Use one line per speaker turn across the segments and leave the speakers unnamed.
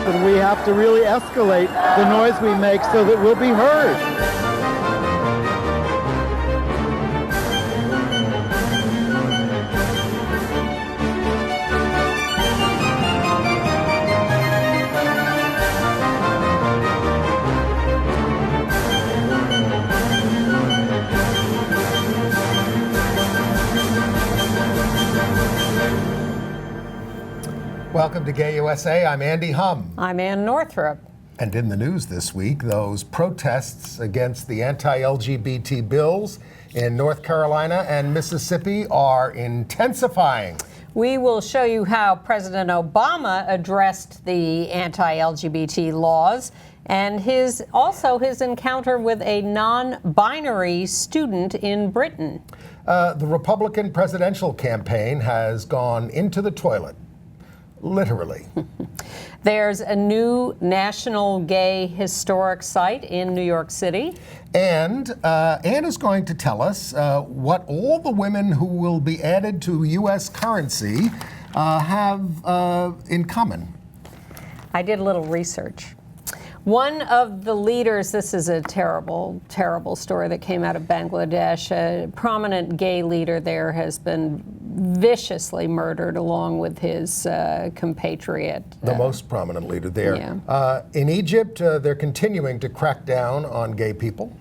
and we have to really escalate the noise we make so that we'll be heard.
Welcome to Gay USA. I'm Andy Humm.
I'm Ann Northrop.
And in the news this week, those protests against the anti-LGBT bills in North Carolina and Mississippi are intensifying.
We will show you how President Obama addressed the anti-LGBT laws and his encounter with a non-binary student in Britain.
The Republican presidential campaign has gone into the toilet. Literally.
There's a new national gay historic site in New York City.
And Ann is going to tell us what all the women who will be added to U.S. currency have in common.
I did a little research. One of the leaders, this is a terrible, terrible story that came out of Bangladesh. A prominent gay leader there has been viciously murdered along with his compatriot.
The most prominent leader there.
Yeah.
In Egypt, they're continuing to crack down on gay people.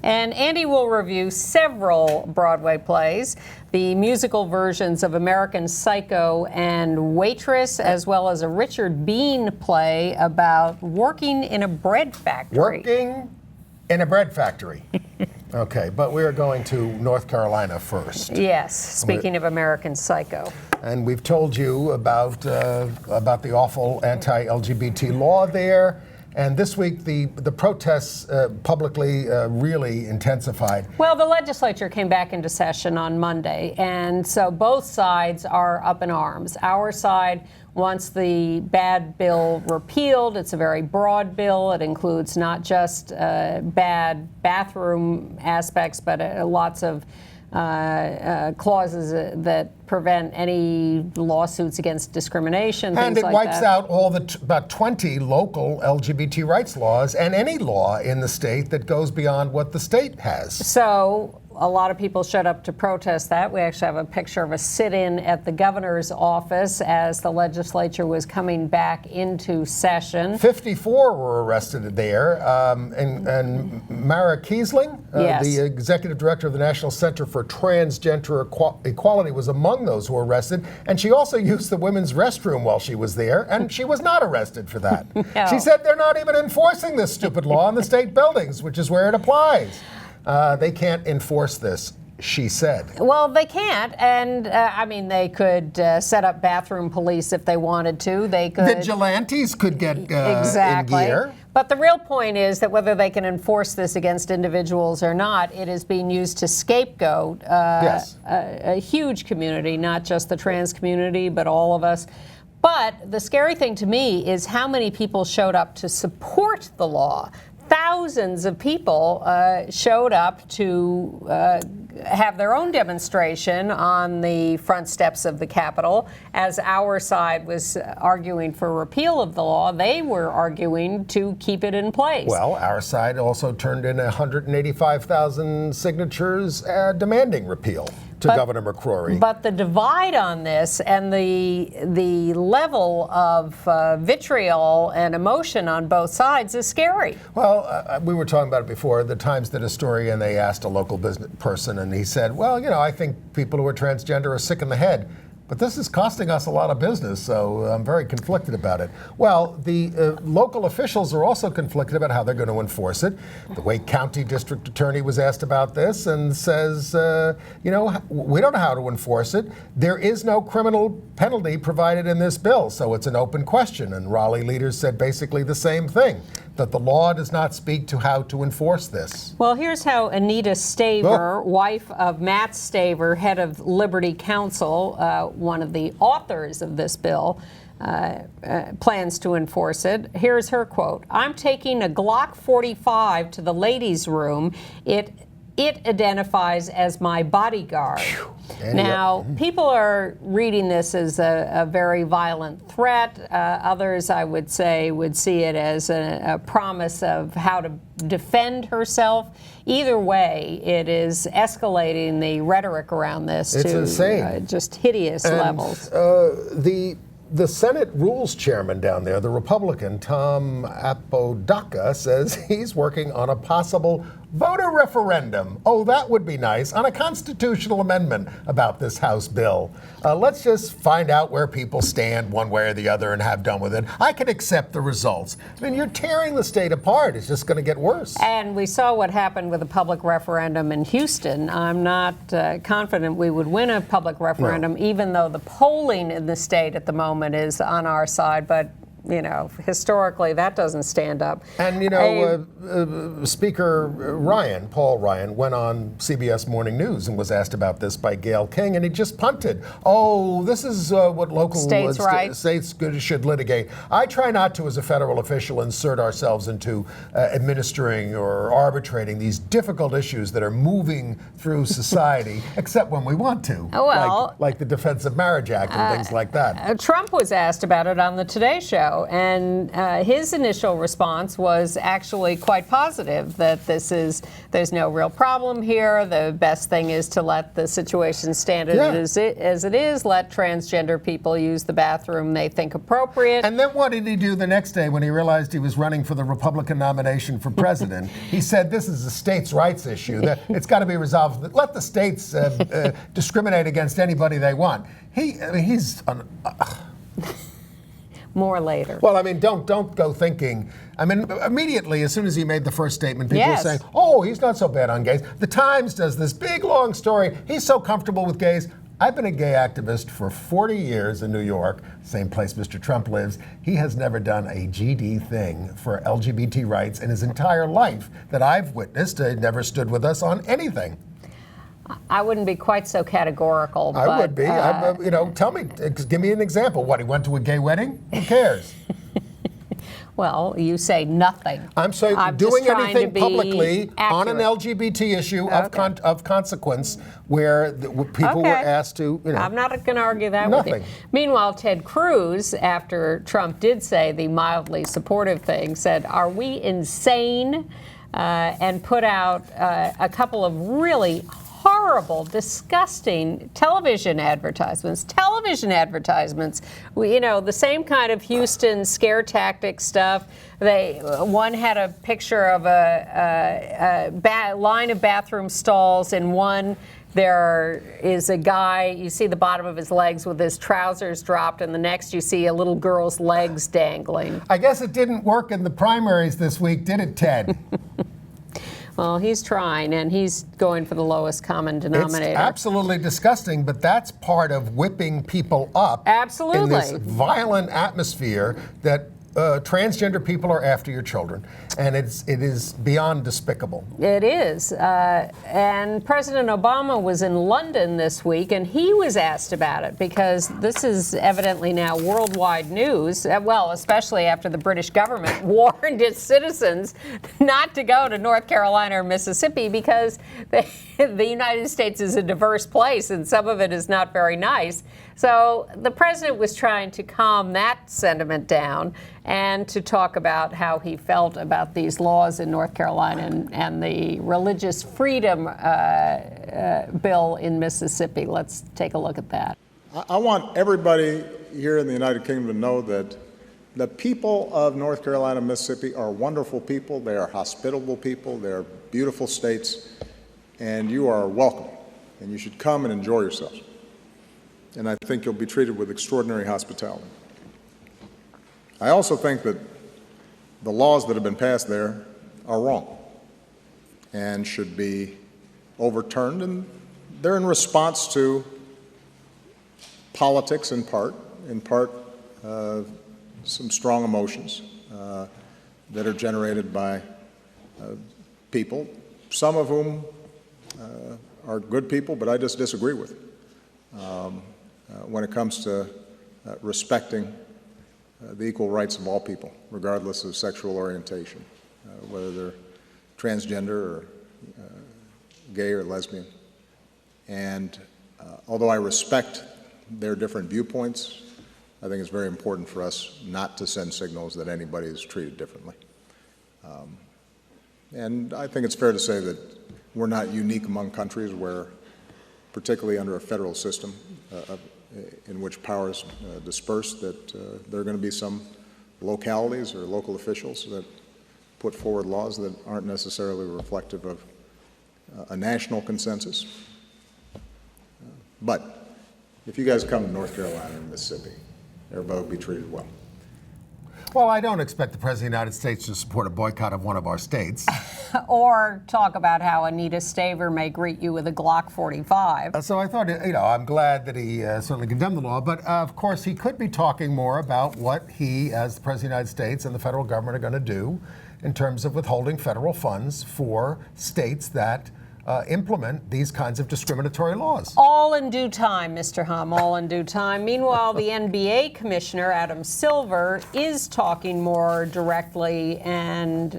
And Andy will review several Broadway plays, the musical versions of American Psycho and Waitress, as well as a Richard Bean play about working in a bread factory.
Working in a bread factory. Okay, but we're going to North Carolina first.
Yes, speaking of American Psycho.
And we've told you about the awful anti-LGBT law there. And this week, the protests publicly really intensified.
Well, the legislature came back into session on Monday, and so both sides are up in arms. Our side wants the bad bill repealed. It's a very broad bill. It includes not just bad bathroom aspects, but lots of clauses that prevent any lawsuits against discrimination,
and
things
it
like
wipes
that.
out all the about 20 local LGBT rights laws and any law in the state that goes beyond what the state has.
So a lot of people showed up to protest that. We actually have a picture of a sit-in at the governor's office as the legislature was coming back into session.
54 were arrested there, and Mara Kiesling,
Yes.
the executive director of the National Center for Transgender Equality, was among those who were arrested. And she also used the women's restroom while she was there, and she was not arrested for that.
No.
She said they're not even enforcing this stupid law in the state buildings, which is where it applies. They can't enforce this, she said.
Well, they can't, and I mean, they could set up bathroom police if they wanted to. They could.
Vigilantes could get
Exactly.
in gear.
But the real point is that whether they can enforce this against individuals or not, it is being used to scapegoat
Yes.
a huge community, not just the trans community, but all of us. But the scary thing to me is how many people showed up to support the law. Thousands of people showed up to have their own demonstration on the front steps of the Capitol. As our side was arguing for repeal of the law, they were arguing to keep it in place.
Well, our side also turned in 185,000 signatures demanding repeal to Governor McCrory.
But the divide on this and the level of vitriol and emotion on both sides is scary.
Well, we were talking about it before. The Times did a story, and they asked a local business person, and he said, well, you know, I think people who are transgender are sick in the head. But this is costing us a lot of business, so I'm very conflicted about it. Well, the local officials are also conflicted about how they're going to enforce it. The Wake County District Attorney was asked about this and says, you know, we don't know how to enforce it. There is no criminal penalty provided in this bill, so it's an open question. And Raleigh leaders said basically the same thing, that the law does not speak to how to enforce this.
Well, here's how Anita Staver, wife of Matt Staver, head of Liberty Counsel, one of the authors of this bill, plans to enforce it. Here's her quote. "I'm taking a Glock 45 to the ladies' room. It it identifies as my bodyguard. Now, people are reading this as a very violent threat. Others, I would say, would see it as a promise of how to defend herself. Either way, it is escalating the rhetoric around this to
insane.
Just hideous levels.
The Senate Rules Chairman down there, the Republican Tom Apodaca, says he's working on a possible voter referendum. Oh, that would be nice, on a constitutional amendment about this House bill. Let's just find out where people stand one way or the other and have done with it. I can accept the results. I mean, you're tearing the state apart. It's just going to get worse.
And we saw what happened with a public referendum in Houston. I'm not confident we would win a public referendum, even though the polling in the state at the moment is on our side. But you know, historically, that doesn't stand up.
And, you know, Speaker Paul Ryan, went on CBS Morning News and was asked about this by Gayle King, and he just punted. Oh, this is what local states should litigate. I try not to, as a federal official, insert ourselves into administering or arbitrating these difficult issues that are moving through society, except when we want to.
Well,
like the Defense of Marriage Act and things like that.
Trump was asked about it on the Today Show. And his initial response was actually quite positive, that there's no real problem here. The best thing is to let the situation stand as it is. Let transgender people use the bathroom they think appropriate.
And then what did he do the next day when he realized he was running for the Republican nomination for president? He said, this is a states' rights issue. That it's got to be resolved. Let the states discriminate against anybody they want. He's...
More later.
Well, I mean, don't go thinking. I mean, immediately, as soon as he made the first statement, people were saying, oh, he's not so bad on gays. The Times does this big, long story. He's so comfortable with gays. I've been a gay activist for 40 years in New York, same place Mr. Trump lives. He has never done a GD thing for LGBT rights in his entire life that I've witnessed. He never stood with us on anything.
I wouldn't be quite so categorical.
I would be. Tell me, give me an example. What, he went to a gay wedding? Who cares?
Well, you say nothing.
I'm saying doing anything publicly on an LGBT issue of consequence where people were asked to,
I'm not going to argue that with you. Meanwhile, Ted Cruz, after Trump did say the mildly supportive thing, said, are we insane? And put out a couple of really horrible, disgusting television advertisements. The same kind of Houston scare tactic stuff. One had a picture of a line of bathroom stalls, and one there is a guy, you see the bottom of his legs with his trousers dropped, and the next you see a little girl's legs dangling.
I guess it didn't work in the primaries this week, did it, Ted?
Well, he's trying, and he's going for the lowest common denominator.
It's absolutely disgusting, but that's part of whipping people up.
Absolutely.
In this violent atmosphere that transgender people are after your children, and it is beyond despicable.
It is. And President Obama was in London this week, and he was asked about it because this is evidently now worldwide news, well, especially after the British government warned its citizens not to go to North Carolina or Mississippi because the United States is a diverse place, and some of it is not very nice. So the president was trying to calm that sentiment down and to talk about how he felt about these laws in North Carolina and the religious freedom bill in Mississippi. Let's take a look at that.
I want everybody here in the United Kingdom to know that the people of North Carolina and Mississippi are wonderful people. They are hospitable people. They are beautiful states. And you are welcome. And you should come and enjoy yourselves. And I think you'll be treated with extraordinary hospitality. I also think that the laws that have been passed there are wrong and should be overturned, and they're in response to politics in part some strong emotions that are generated by people, some of whom are good people, but I just disagree with when it comes to respecting the equal rights of all people, regardless of sexual orientation, whether they're transgender or gay or lesbian. And although I respect their different viewpoints, I think it's very important for us not to send signals that anybody is treated differently. And I think it's fair to say that we're not unique among countries where, particularly under a federal system in which power is dispersed, that there are going to be some localities or local officials that put forward laws that aren't necessarily reflective of a national consensus. But if you guys come to North Carolina and Mississippi, everybody will be treated well.
Well, I don't expect the President of the United States to support a boycott of one of our states.
Or talk about how Anita Staver may greet you with a Glock 45.
So I thought, I'm glad that he certainly condemned the law, but of course he could be talking more about what he, as the President of the United States and the federal government, are going to do in terms of withholding federal funds for states that implement these kinds of discriminatory laws.
All in due time, Mr. Humm, all in due time. Meanwhile, the NBA commissioner, Adam Silver, is talking more directly and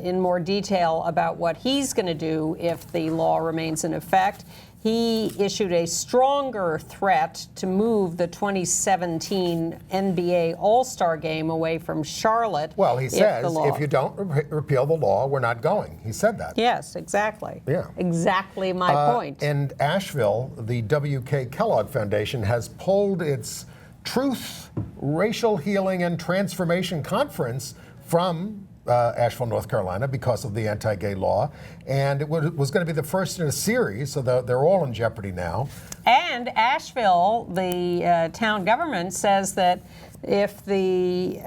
in more detail about what he's going to do if the law remains in effect. He issued a stronger threat to move the 2017 NBA All-Star Game away from Charlotte.
Well, he says, if you don't repeal the law, we're not going. He said that.
Yes, exactly.
Yeah.
Exactly my point.
In Asheville, the W.K. Kellogg Foundation has pulled its Truth, Racial Healing, and Transformation Conference from Asheville, North Carolina, because of the anti-gay law. And it was going to be the first in a series, so they're all in jeopardy now.
And Asheville, the town government, says that if the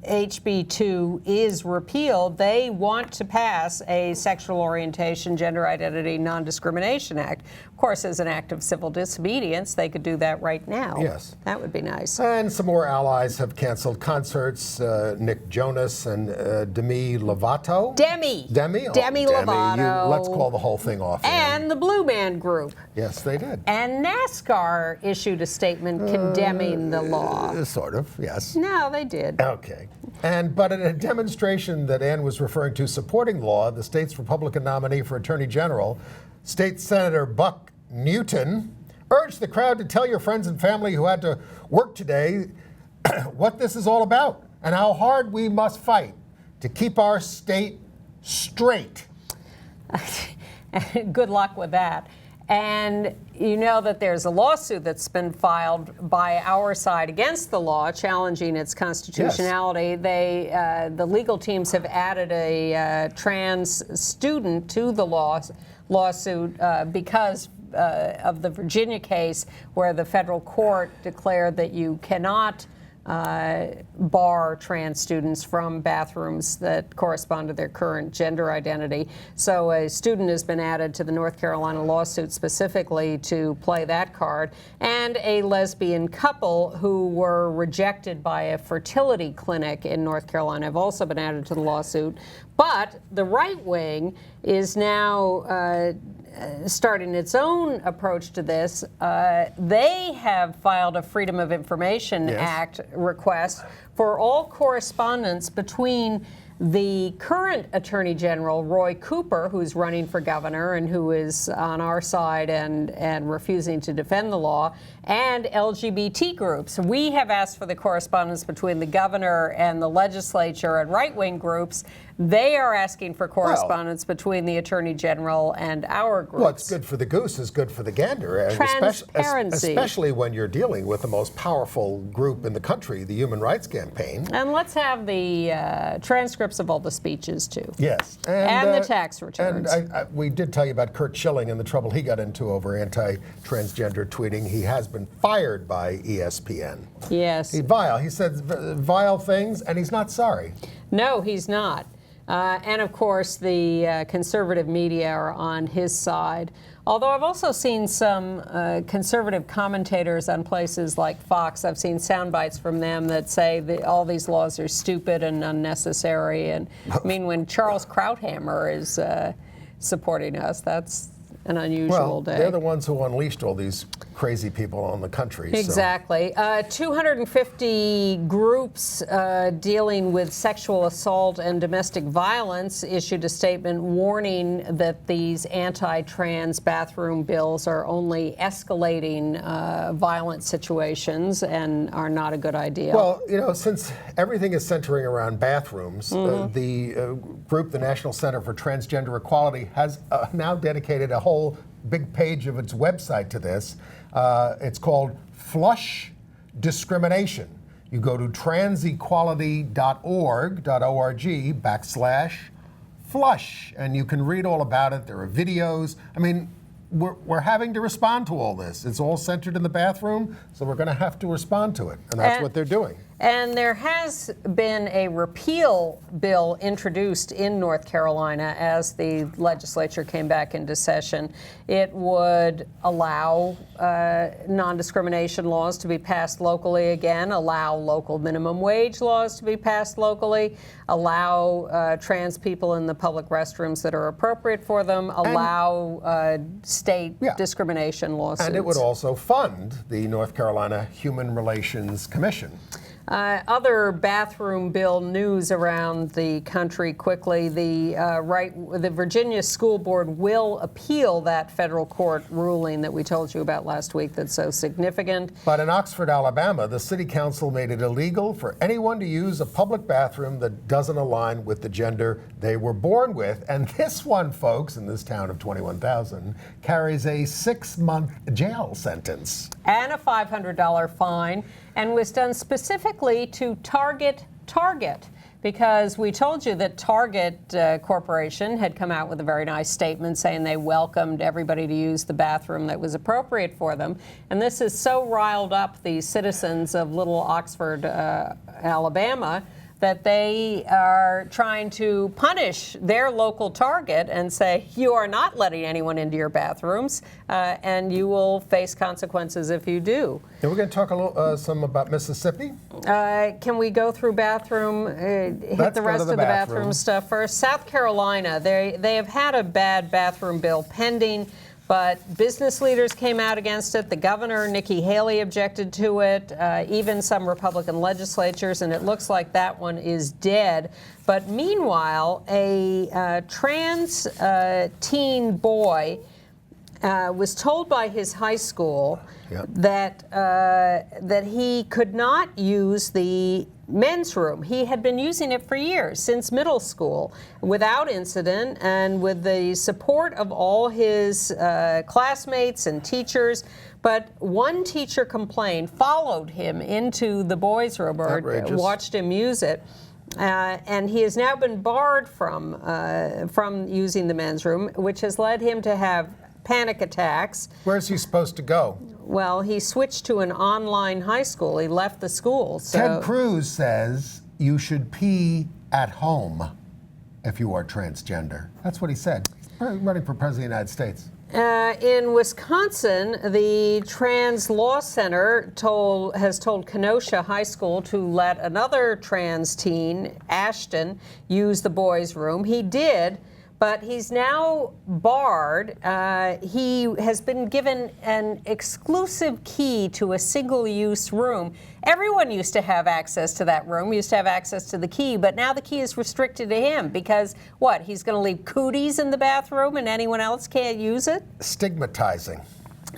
HB2 is repealed, they want to pass a Sexual Orientation, Gender Identity, Non-Discrimination Act. Of course, as an act of civil disobedience, they could do that right now.
Yes.
That would be nice.
And some more allies have canceled concerts. Nick Jonas and Demi Lovato.
Demi
Demi
Lovato.
Let's call the whole thing off.
And the Blue Man Group.
Yes, they did.
And NASCAR issued a statement condemning the law.
Sort of, yes.
No, they did.
Okay. But in a demonstration that Ann was referring to supporting law, the state's Republican nominee for Attorney General, State Senator Buck Newton, urged the crowd to tell your friends and family who had to work today what this is all about and how hard we must fight to keep our state straight.
Good luck with that. And you know that there's a lawsuit that's been filed by our side against the law, challenging its constitutionality. Yes. The legal teams have added a trans student to the lawsuit because of the Virginia case where the federal court declared that you cannot bar trans students from bathrooms that correspond to their current gender identity. So a student has been added to the North Carolina lawsuit specifically to play that card. And a lesbian couple who were rejected by a fertility clinic in North Carolina have also been added to the lawsuit. But the right wing is now starting its own approach to this. They have filed a Freedom of Information Act request for all correspondence between the current Attorney General, Roy Cooper, who's running for governor and who is on our side and refusing to defend the law, and LGBT groups. We have asked for the correspondence between the governor and the legislature and right-wing groups. They are asking for correspondence between the Attorney General and our groups.
What's good for the goose is good for the gander.
Transparency.
Especially when you're dealing with the most powerful group in the country, the Human Rights Campaign.
And let's have the transcripts of all the speeches, too.
Yes.
And the tax returns.
And we did tell you about Kurt Schilling and the trouble he got into over anti-transgender tweeting. He has been fired by ESPN.
Yes.
He's vile. He said vile things, and he's not sorry.
No, he's not. And of course, the conservative media are on his side. Although I've also seen some conservative commentators on places like Fox. I've seen sound bites from them that say that all these laws are stupid and unnecessary. And I mean, when Charles Krauthammer is supporting us, that's an unusual day.
They're the ones who unleashed all these crazy people on the country.
Exactly. 250 groups dealing with sexual assault and domestic violence issued a statement warning that these anti-trans bathroom bills are only escalating violent situations and are not a good idea.
Well, since everything is centering around bathrooms, the group, the National Center for Transgender Equality, has now dedicated a whole big page of its website to this. It's called Flush Discrimination. You go to transequality.org/flush, and you can read all about it. There are videos. I mean, we're having to respond to all this. It's all centered in the bathroom, so we're going to have to respond to it, and that's what they're doing.
And there has been a repeal bill introduced in North Carolina as the legislature came back into session. It would allow non-discrimination laws to be passed locally again, allow local minimum wage laws to be passed locally, allow trans people in the public restrooms that are appropriate for them, allow state discrimination lawsuits.
And it would also fund the North Carolina Human Relations Commission.
Other bathroom bill news around the country quickly. The Virginia School Board will appeal that federal court ruling that we told you about last week that's so significant.
But in Oxford, Alabama, the city council made it illegal for anyone to use a public bathroom that doesn't align with the gender they were born with. And this one, folks, in this town of 21,000, carries a 6-month jail sentence.
And a $500 fine, and was done specifically to Target, because we told you that Target Corporation had come out with a very nice statement saying they welcomed everybody to use the bathroom that was appropriate for them. And this has so riled up the citizens of Little Oxford, Alabama, that they are trying to punish their local Target and say, you are not letting anyone into your bathrooms, and you will face consequences if you do.
And we're going to talk a little, some about Mississippi.
Can we go through bathroom, hit the rest of the bathroom stuff first? South Carolina, they have had a bad bathroom bill pending, but business leaders came out against it. The governor, Nikki Haley, objected to it, even some Republican legislatures, and it looks like that one is dead. But meanwhile, a trans teen boy was told by his high school that he could not use the men's room. He had been using it for years, since middle school, without incident and with the support of all his classmates and teachers. But one teacher complained, followed him into the boys' room, or watched him use it. And he has now been barred from using the men's room, which has led him to have panic attacks.
Where's he supposed to go?
Well, he switched to an online high school. He left the school. So.
Ted Cruz says you should pee at home if you are transgender. That's what he said. He's running for president of the United States.
In Wisconsin, the Trans Law Center has told Kenosha High School to let another trans teen, Ashton, use the boys' room. He did, but he's now barred. He has been given an exclusive key to a single-use room. Everyone used to have access to that room, used to have access to the key, but now the key is restricted to him because, what, he's going to leave cooties in the bathroom and anyone else can't use it?
Stigmatizing.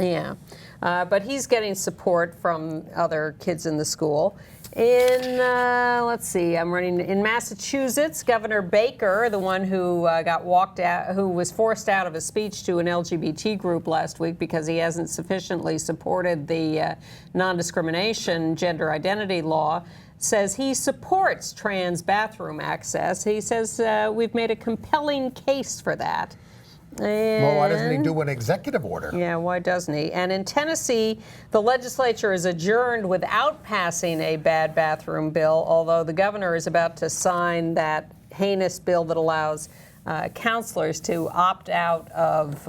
Yeah, but he's getting support from other kids in the school. In, let's see, in Massachusetts, Governor Baker, the one who got walked out, who was forced out of a speech to an LGBT group last week because he hasn't sufficiently supported the non-discrimination gender identity law, says he supports trans bathroom access. He says we've made a compelling case for that.
Well, why doesn't he do an executive order?
Yeah, why doesn't he? And in Tennessee, the legislature is adjourned without passing a bad bathroom bill, although the governor is about to sign that heinous bill that allows counselors to opt out of,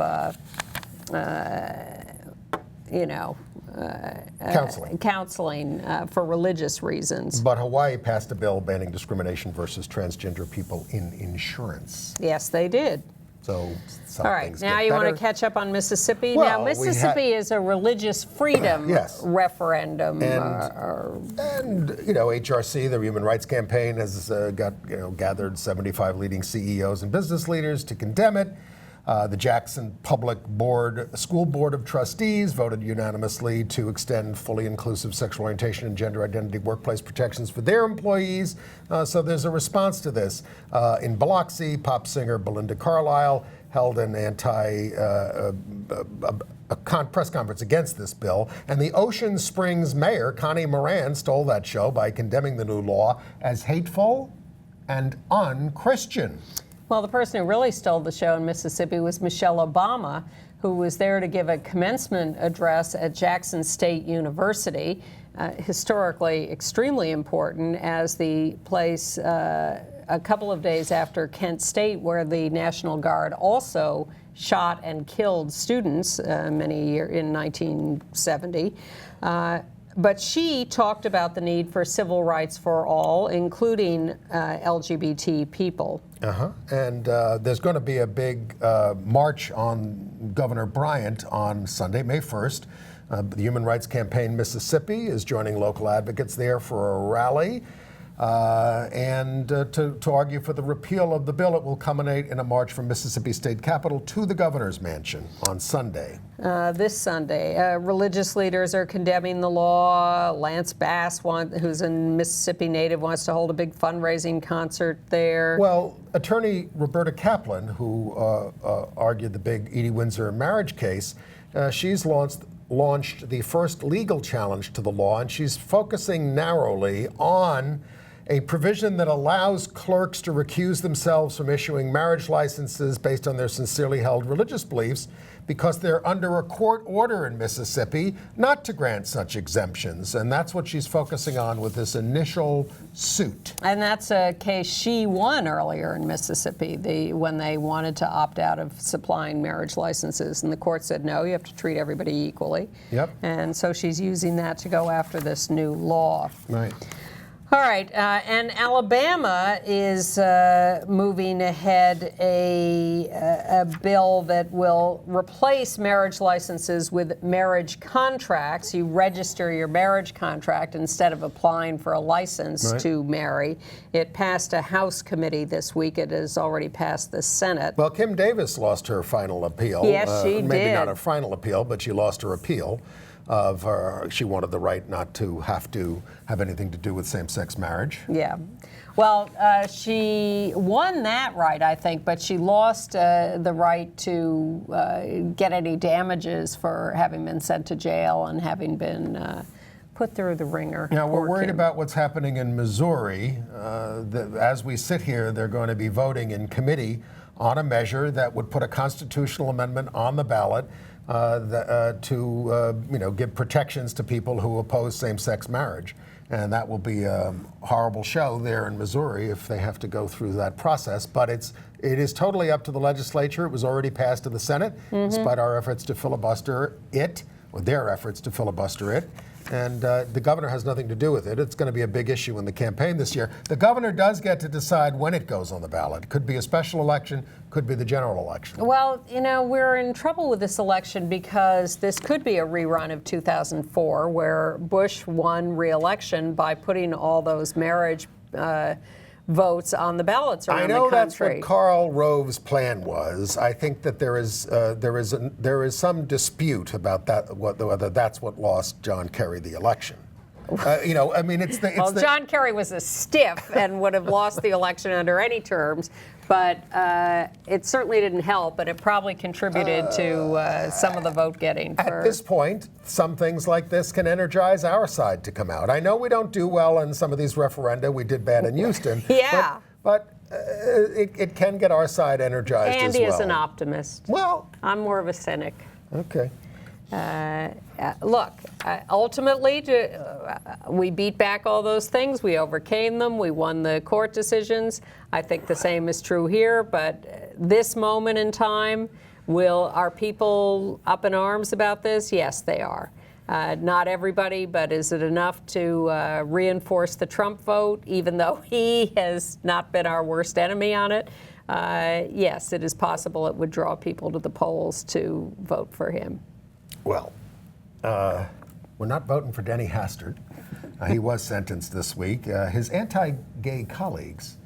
counseling for religious reasons.
But Hawaii passed a bill banning discrimination versus transgender people in insurance.
Yes, they did.
So some
All right,
things
now
get
you want
better.
to catch up on Mississippi?
Well,
now,
we
Mississippi is a religious freedom
Yes.
referendum.
And HRC, the Human Rights Campaign, has gathered 75 leading CEOs and business leaders to condemn it. The Jackson Public School Board of Trustees voted unanimously to extend fully inclusive sexual orientation and gender identity workplace protections for their employees. So there's a response to this. In Biloxi, pop singer Belinda Carlisle held an press conference against this bill, and the Ocean Springs mayor, Connie Moran, stole that show by condemning the new law as hateful and un-Christian.
Well, the person who really stole the show in Mississippi was Michelle Obama, who was there to give a commencement address at Jackson State University, historically extremely important as the place a couple of days after Kent State, where the National Guard also shot and killed students in 1970. But she talked about the need for civil rights for all, including LGBT people.
And there's going to be a big march on Governor Bryant on Sunday, May 1st. The Human Rights Campaign Mississippi is joining local advocates there for a rally. And to argue for the repeal of the bill. It will culminate in a march from Mississippi State Capitol to the governor's mansion on Sunday.
This Sunday. Religious leaders are condemning the law. Lance Bass, who's a Mississippi native, wants to hold a big fundraising concert there.
Well, attorney Roberta Kaplan, who argued the big Edie Windsor marriage case, she's launched the first legal challenge to the law, and she's focusing narrowly on a provision that allows clerks to recuse themselves from issuing marriage licenses based on their sincerely held religious beliefs because they're under a court order in Mississippi not to grant such exemptions. And that's what she's focusing on with this initial suit.
And that's a case she won earlier in Mississippi, when they wanted to opt out of supplying marriage licenses. And the court said, no, you have to treat everybody equally.
Yep.
And so she's using that to go after this new law.
Right.
All right, and Alabama is moving ahead a bill that will replace marriage licenses with marriage contracts. You register your marriage contract instead of applying for a license to marry. It passed a House committee this week. It has already passed the Senate.
Well, Kim Davis lost her final appeal.
Yes, she did.
Maybe not a final appeal, but she lost her appeal. She wanted the right not to have anything to do with same-sex marriage.
Yeah. Well, she won that right, I think, but she lost the right to get any damages for having been sent to jail and having been put through the ringer.
Now, we're worried about what's happening in Missouri. As we sit here, they're going to be voting in committee on a measure that would put a constitutional amendment on the ballot to give protections to people who oppose same-sex marriage. And that will be a horrible show there in Missouri if they have to go through that process. But it is totally up to the legislature. It was already passed to the Senate, despite our efforts to filibuster it, or their efforts to filibuster it. And the governor has nothing to do with it. It's going to be a big issue in the campaign this year. The governor does get to decide when it goes on the ballot. It could be a special election, could be the general election.
Well, we're in trouble with this election because this could be a rerun of 2004, where Bush won re-election by putting all those marriage votes on the ballots around the country.
I know that's what Karl Rove's plan was. I think that there is some dispute about that, whether that's what lost John Kerry the election.
John Kerry was a stiff and would have lost the election under any terms, but it certainly didn't help, and it probably contributed to some of the vote getting.
At this point, some things like this can energize our side to come out. I know we don't do well in some of these referenda. We did bad in Houston.
Yeah.
But it can get our side energized as well.
Andy is an optimist.
Well,
I'm more of a cynic.
Okay.
Look, ultimately, we beat back all those things. We overcame them. We won the court decisions. I think the same is true here. But this moment in time, are people up in arms about this? Yes, they are. Not everybody, but is it enough to reinforce the Trump vote, even though he has not been our worst enemy on it? yes, it is possible it would draw people to the polls to vote for him.
Well, we're not voting for Denny Hastert. He was sentenced this week. His anti-gay colleagues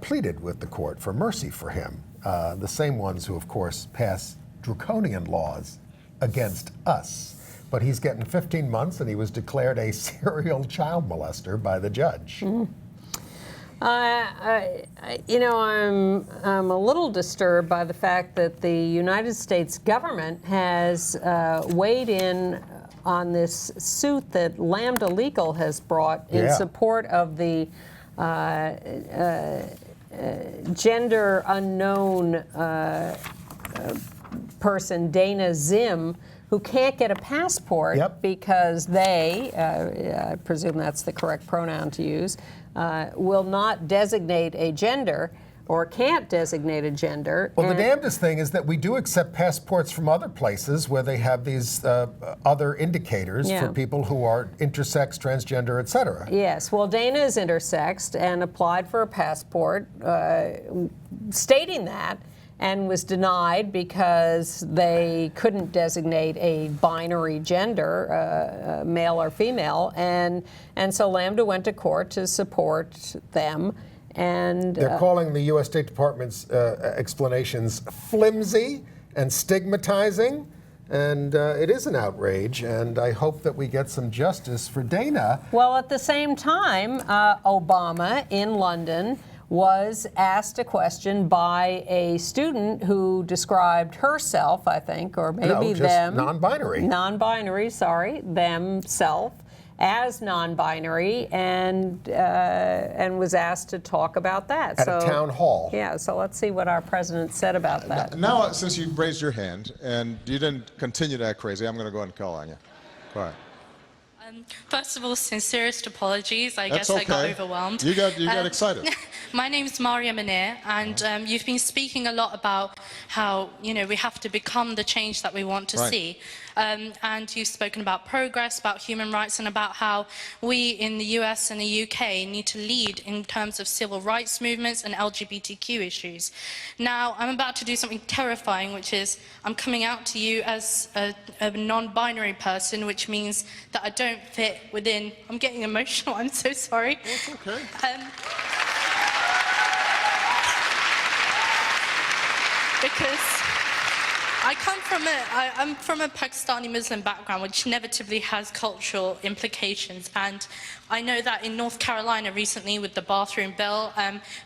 pleaded with the court for mercy for him, the same ones who, of course, pass draconian laws against us. But he's getting 15 months, and he was declared a serial child molester by the judge.
You know, I'm a little disturbed by the fact that the United States government has weighed in on this suit that Lambda Legal has brought in support of the gender unknown person, Dana Zim, who can't get a passport because they, I presume that's the correct pronoun to use, will not designate a gender or can't designate a gender.
Well, the damnedest thing is that we do accept passports from other places where they have these other indicators for people who are intersex, transgender, et cetera.
Yes, well, Dana is intersexed and applied for a passport stating that, and was denied because they couldn't designate a binary gender, male or female, and so Lambda went to court to support them. And
they're calling the U.S. State Department's explanations flimsy and stigmatizing, and it is an outrage, and I hope that we get some justice for Dana.
Well, at the same time, Obama in London was asked a question by a student who described herself, I think, or maybe them.
Non-binary.
Non-binary, sorry, themself as non-binary, and was asked to talk about that.
At a town hall.
Yeah, so let's see what our president said about that.
Now, since you raised your hand and you didn't continue to act crazy, I'm going to go ahead and call on you. Go ahead.
First of all, sincerest apologies. I
That's
guess I got
okay.
overwhelmed.
You got excited.
My name is Maria Manir, and you've been speaking a lot about how, you know, we have to become the change that we want to see. And you've spoken about progress, about human rights, and about how we in the US and the UK need to lead in terms of civil rights movements and LGBTQ issues. Now, I'm about to do something terrifying, which is I'm coming out to you as a non-binary person, which means that I don't fit within... I'm getting emotional, I'm so sorry.
It's okay.
Because I'm from a Pakistani Muslim background, which inevitably has cultural implications, and I know that in North Carolina recently with the bathroom bill,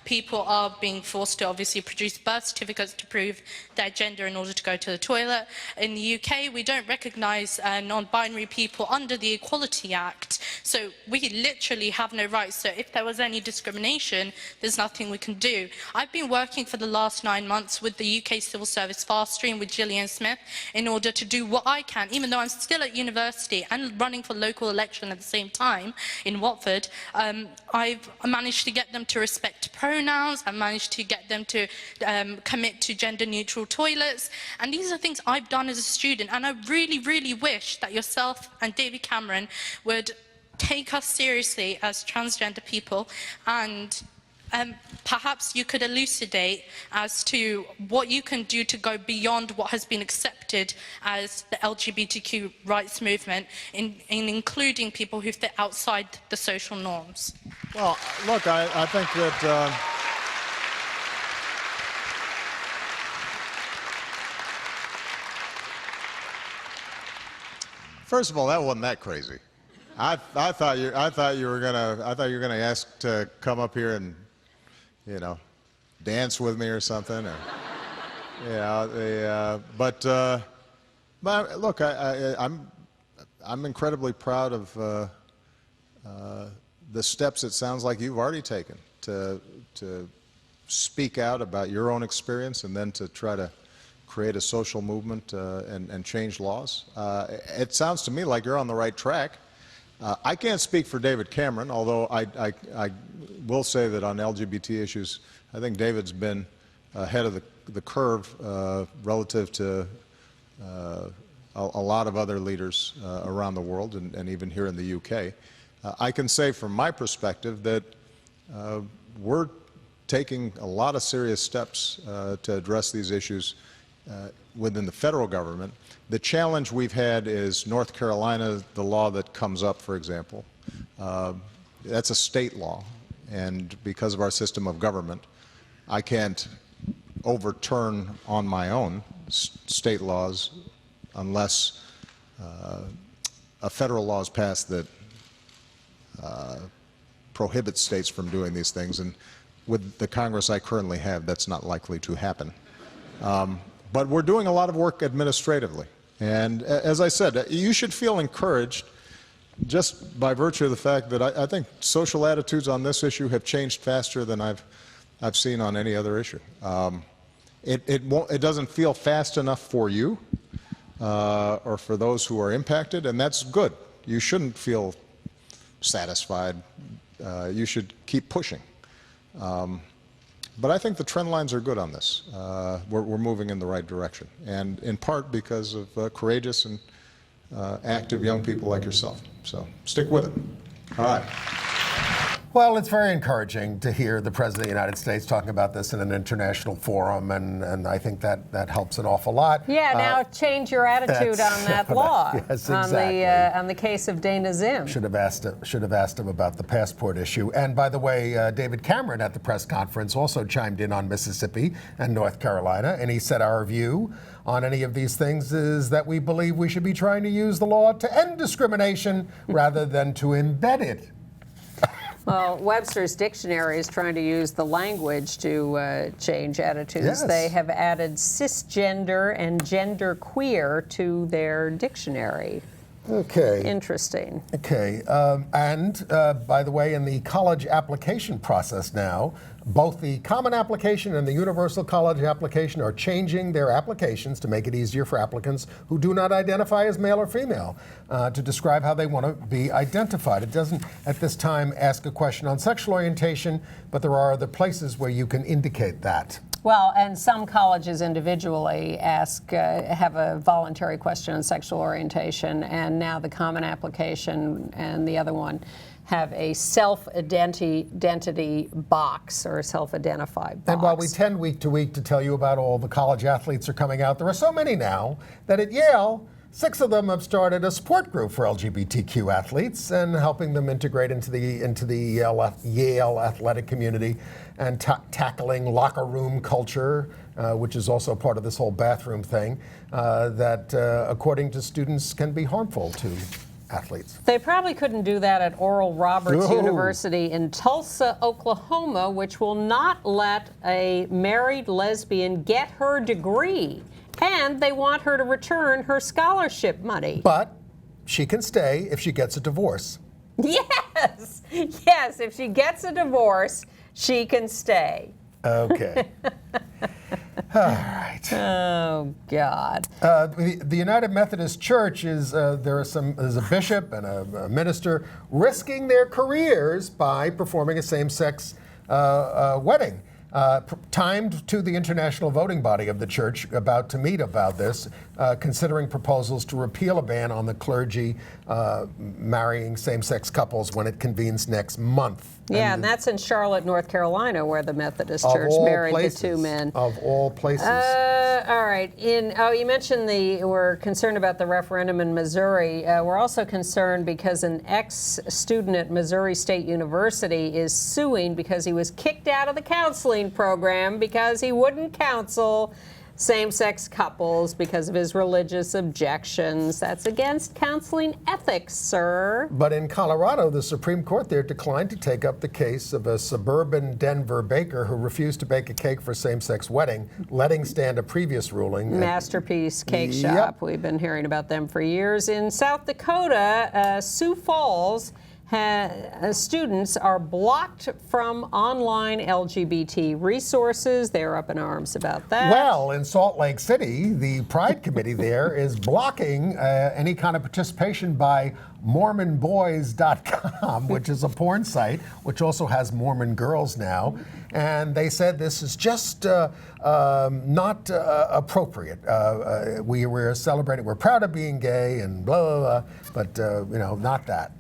people are being forced to obviously produce birth certificates to prove their gender in order to go to the toilet. In the UK, we don't recognise non-binary people under the Equality Act, so we literally have no rights. So if there was any discrimination, there's nothing we can do. I've been working for the last 9 months with the UK Civil Service Fast Stream with Gillian Smith in order to do what I can, even though I'm still at university and running for local election at the same time in Watford. I've managed to get them to respect pronouns. I've managed to get them to commit to gender-neutral toilets. And these are things I've done as a student. And I really, really wish that yourself and David Cameron would take us seriously as transgender people, and perhaps you could elucidate as to what you can do to go beyond what has been accepted as the LGBTQ rights movement, in including people who fit outside the social norms.
Well, look, I think that... First of all, that wasn't that crazy. I thought you were gonna ask to come up here and, you know, dance with me or something, or, but look, I'm incredibly proud of the steps it sounds like you've already taken to speak out about your own experience, and then to try to create a social movement and change laws. It sounds to me like you're on the right track. I can't speak for David Cameron, although I will say that on LGBT issues, I think David's been ahead of the curve relative to a lot of other leaders around the world, and even here in the UK. I can say from my perspective that we're taking a lot of serious steps to address these issues within the federal government. The challenge we've had is North Carolina, the law that comes up, for example, that's a state law, and because of our system of government, I can't overturn on my own state laws unless a federal law is passed that prohibits states from doing these things, and with the Congress I currently have, that's not likely to happen. But we're doing a lot of work administratively, and as I said, you should feel encouraged just by virtue of the fact that I think social attitudes on this issue have changed faster than I've seen on any other issue. It doesn't feel fast enough for you or for those who are impacted, and that's good. You shouldn't feel satisfied. You should keep pushing. But I think the trend lines are good on this. We're moving in the right direction, and in part because of courageous and active young people like yourself. So stick with it. All right.
Well, it's very encouraging to hear the President of the United States talking about this in an international forum, and I think that helps an awful lot.
Yeah, now change your attitude on that law.
Yes, exactly.
On the case of Dana Zim.
Should have asked him about the passport issue. And by the way, David Cameron at the press conference also chimed in on Mississippi and North Carolina, and he said our view on any of these things is that we believe we should be trying to use the law to end discrimination rather than to embed it.
Well, Webster's Dictionary is trying to use the language to change attitudes.
Yes.
They have added cisgender and genderqueer to their dictionary.
Okay.
Interesting.
Okay. And by the way, in the college application process now, both the Common Application and the Universal College Application are changing their applications to make it easier for applicants who do not identify as male or female to describe how they want to be identified. It doesn't, at this time, ask a question on sexual orientation, but there are other places where you can indicate that.
Well, and some colleges individually have a voluntary question on sexual orientation, and now the Common Application and the other one have a self-identity box or a self-identify box.
And while we tend week to week to tell you about all the college athletes are coming out, there are so many now that at Yale, 6 of them have started a support group for LGBTQ athletes and helping them integrate into the Yale athletic community and tackling locker room culture, which is also part of this whole bathroom thing, that according to students can be harmful to athletes.
They probably couldn't do that at Oral Roberts
Ooh.
University in Tulsa, Oklahoma, which will not let a married lesbian get her degree. And they want her to return her scholarship money.
But she can stay if she gets a divorce.
Yes! Yes, if she gets a divorce, she can stay.
Okay. All right.
Oh, God.
The United Methodist Church is there's a bishop and a minister risking their careers by performing a same-sex wedding. Timed to the international voting body of the church about to meet about this, considering proposals to repeal a ban on the clergy marrying same-sex couples when it convenes next month.
Yeah, and that's in Charlotte, North Carolina, where the Methodist Church married the 2 men.
Of all places.
All right. You mentioned we're concerned about the referendum in Missouri. We're also concerned because an ex-student at Missouri State University is suing because he was kicked out of the counseling program because he wouldn't counsel same-sex couples because of his religious objections. That's against counseling ethics, sir.
But in Colorado, the Supreme Court there declined to take up the case of a suburban Denver baker who refused to bake a cake for a same-sex wedding, letting stand a previous ruling.
Masterpiece Cake Shop.
Yep.
We've been hearing about them for years. In South Dakota, Sioux Falls, students are blocked from online LGBT resources. They're up in arms about that.
Well, in Salt Lake City, the Pride Committee there is blocking any kind of participation by MormonBoys.com, which is a porn site, which also has Mormon girls now. And they said this is just not appropriate. We're celebrating, we're proud of being gay and blah, blah, blah, but, not that.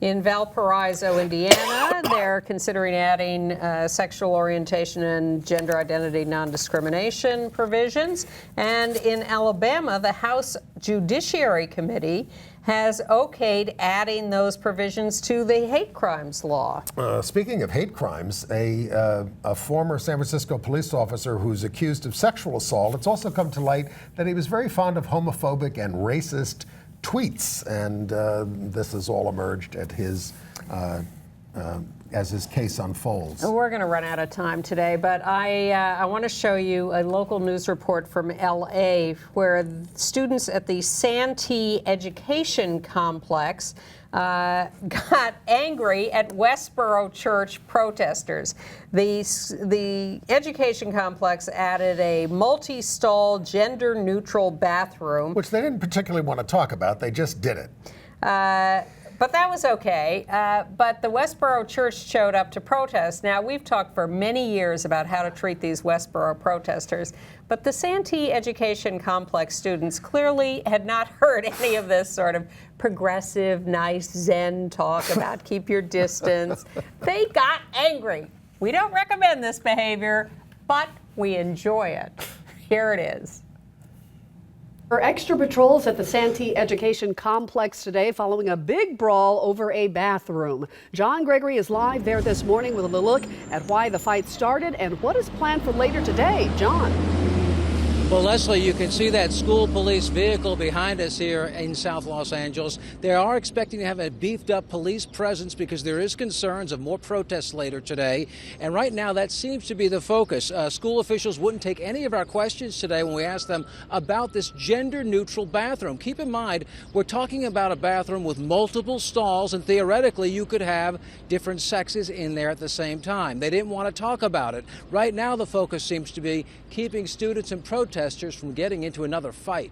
In Valparaiso, Indiana, they're considering adding sexual orientation and gender identity non-discrimination provisions. And in Alabama, the House Judiciary Committee has okayed adding those provisions to the hate crimes law.
Speaking of hate crimes, a former San Francisco police officer who's accused of sexual assault, it's also come to light that he was very fond of homophobic and racist tweets, and this has all emerged at his as his case unfolds.
We're going to run out of time today, but I want to show you a local news report from LA where students at the Santee Education Complex got angry at Westboro Church protesters. The education complex added a multi-stall, gender-neutral bathroom.
Which they didn't particularly want to talk about, they just did it.
But that was okay. But the Westboro Church showed up to protest. Now, we've talked for many years about how to treat these Westboro protesters, but the Santee Education Complex students clearly had not heard any of this sort of progressive, nice Zen talk about keep your distance. They got angry. We don't recommend this behavior, but we enjoy it. Here it is.
For extra patrols at the Santee Education Complex today following a big brawl over a bathroom. John Gregory is live there this morning with a look at why the fight started and what is planned for later today. John.
Well, Leslie, you can see that school police vehicle behind us here in South Los Angeles. They are expecting to have a beefed up police presence because there is concerns of more protests later today. And right now, that seems to be the focus. School officials wouldn't take any of our questions today when we asked them about this gender-neutral bathroom. Keep in mind, we're talking about a bathroom with multiple stalls, and theoretically, you could have different sexes in there at the same time. They didn't want to talk about it. Right now, the focus seems to be keeping students and protesters from getting into another fight.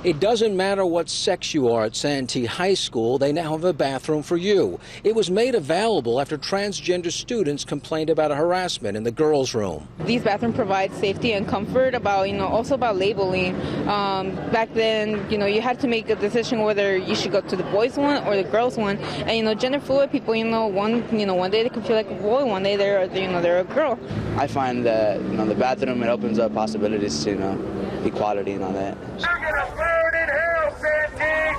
It doesn't matter what sex you are at Santee High School, they now have a bathroom for you. It was made available after transgender students complained about harassment in the girls' room.
These bathrooms provide safety and comfort also about labeling. Back then, you had to make a decision whether you should go to the boys' one or the girls' one. And, gender fluid people, one day they can feel like a boy, one day they're a girl.
I find that, the bathroom, it opens up possibilities to, equality and all that.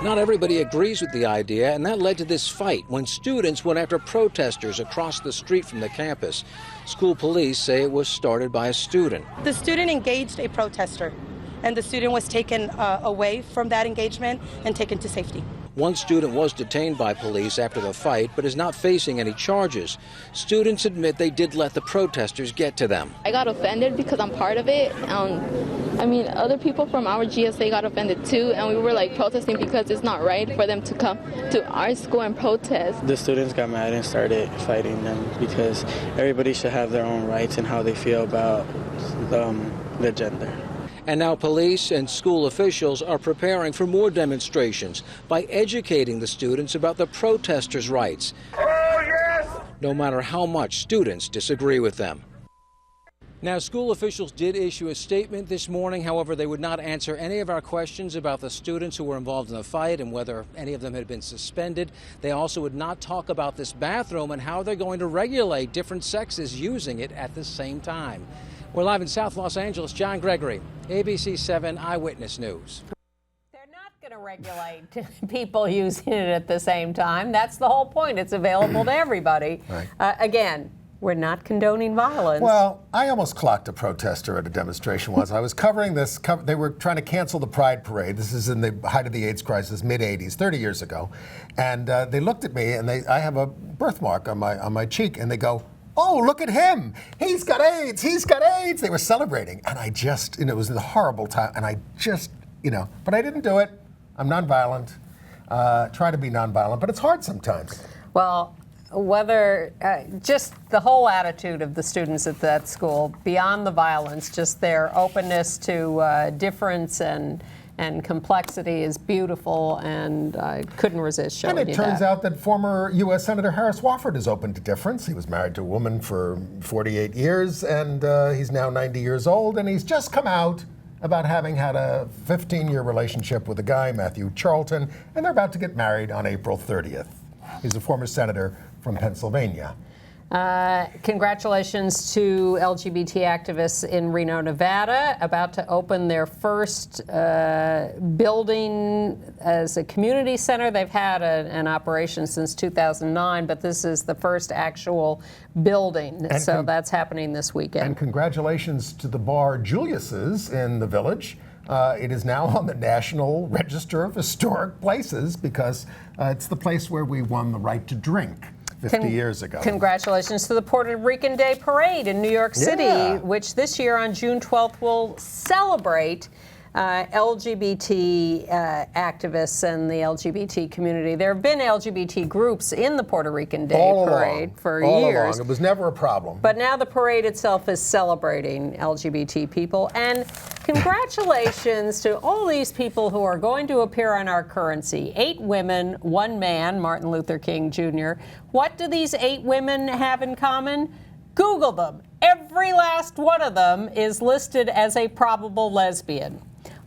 Not everybody agrees with the idea, and that led to this fight when students went after protesters across the street from the campus. School police say it was started by a student.
The student engaged a protester, and the student was taken away from that engagement and taken to safety.
One student was detained by police after the fight, but is not facing any charges. Students admit they did let the protesters get to them.
I got offended because I'm part of it. Other people from our GSA got offended too, and we were protesting because it's not right for them to come to our school and protest.
The students got mad and started fighting them because everybody should have their own rights and how they feel about the gender.
And now police and school officials are preparing for more demonstrations by educating the students about the protesters' rights. Oh, yes! No matter how much students disagree with them. Now, school officials did issue a statement this morning. However, they would not answer any of our questions about the students who were involved in the fight and whether any of them had been suspended. They also would not talk about this bathroom and how they're going to regulate different sexes using it at the same time. We're live in South Los Angeles. John Gregory, ABC 7 Eyewitness News.
They're not going to regulate people using it at the same time. That's the whole point. It's available to everybody.
Right.
Again, we're not condoning violence.
Well, I almost clocked a protester at a demonstration once. I was covering this. They were trying to cancel the Pride Parade. This is in the height of the AIDS crisis, mid-'80s, 30 years ago. And they looked at me, and I have a birthmark on my cheek, and they go, "Oh, look at him. He's got AIDS. He's got AIDS." They were celebrating. And I just, it was a horrible time. And I just, but I didn't do it. I'm nonviolent. Try to be nonviolent, but it's hard sometimes.
Well, whether just the whole attitude of the students at that school, beyond the violence, just their openness to difference and complexity is beautiful, and I couldn't resist showing you that.
And it turns out that former U.S. Senator Harris Wofford is open to difference. He was married to a woman for 48 years, and he's now 90 years old, and he's just come out about having had a 15-year relationship with a guy, Matthew Charlton, and they're about to get married on April 30th. He's a former senator from Pennsylvania.
Congratulations to LGBT activists in Reno, Nevada, about to open their first building as a community center. They've had an operation since 2009, but this is the first actual building.
And
so that's happening this weekend.
And congratulations to the bar Julius's in the Village. It is now on the National Register of Historic Places because it's the place where we won the right to drink 50 years ago.
Congratulations to the Puerto Rican Day Parade in New York City, which this year on June 12th will celebrate LGBT activists and the LGBT community. There have been LGBT groups in the Puerto Rican Day Parade for years.
It was never a problem.
But now the parade itself is celebrating LGBT people. And congratulations to all these people who are going to appear on our currency. 8 women, 1 man, Martin Luther King Jr. What do these 8 women have in common? Google them. Every last one of them is listed as a probable lesbian.